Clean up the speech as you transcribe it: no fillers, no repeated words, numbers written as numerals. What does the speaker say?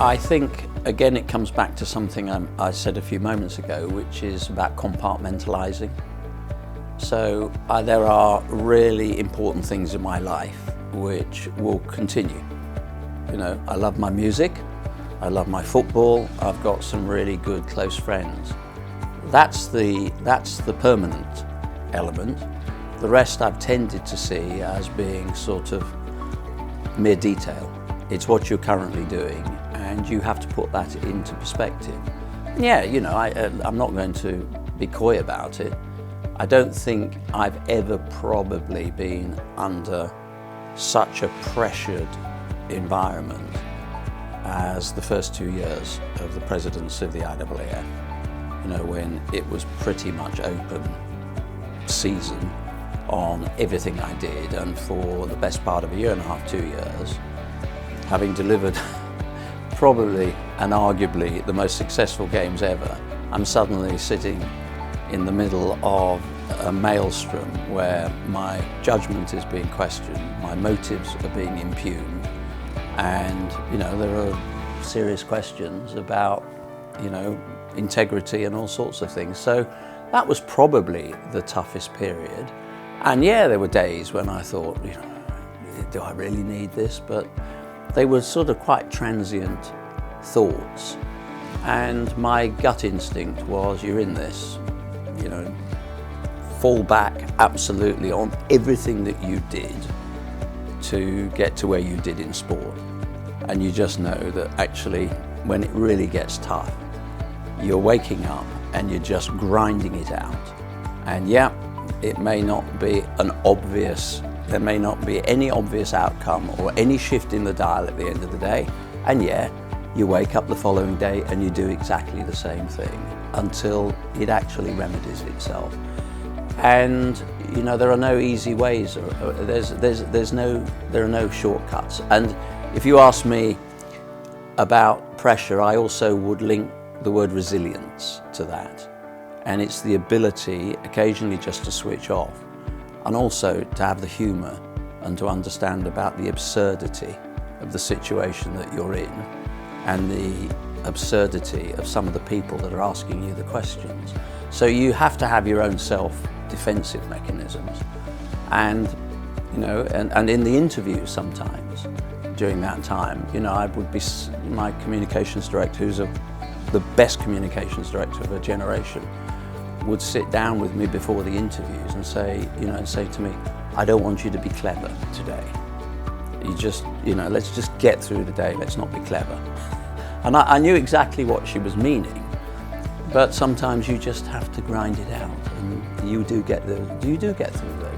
I think, again, it comes back to something I said a few moments ago, which is about compartmentalizing. So there are really important things in my life which will continue. You know, I love my music, I love my football, I've got some really good close friends. That's the permanent element. The rest I've tended to see as being sort of mere detail. It's what you're currently doing, and you have to put that into perspective. And yeah, you know, I'm not going to be coy about it. I don't think I've ever probably been under such a pressured environment as the first 2 years of the presidency of the IAAF. You know, when it was pretty much open season on everything I did, and for the best part of a year and a half, 2 years, having delivered probably and arguably the most successful games ever, I'm suddenly sitting in the middle of a maelstrom where my judgment is being questioned, my motives are being impugned, and you know, there are serious questions about, you know, integrity and all sorts of things. So that was probably the toughest period. And yeah, there were days when I thought, you know, do I really need this? But they were sort of quite transient thoughts. And my gut instinct was, you're in this, you know, fall back absolutely on everything that you did to get to where you did in sport. And you just know that actually, when it really gets tough, you're waking up and you're just grinding it out. And yeah, it may not be there may not be any obvious outcome or any shift in the dial at the end of the day. And yeah, you wake up the following day and you do exactly the same thing until it actually remedies itself. And you know, there are no easy ways. There are no shortcuts. And if you ask me about pressure, I also would link the word resilience to that. And it's the ability occasionally just to switch off, and also to have the humour and to understand about the absurdity of the situation that you're in and the absurdity of some of the people that are asking you the questions. So you have to have your own self-defensive mechanisms. And, you know, and in the interviews sometimes during that time, you know, I would be, my communications director, who's the best communications director of a generation, would sit down with me before the interviews and say, you know, and say to me, I don't want you to be clever today. You just, you know, let's just get through the day, let's not be clever. And I knew exactly what she was meaning, but sometimes you just have to grind it out, and you do get through those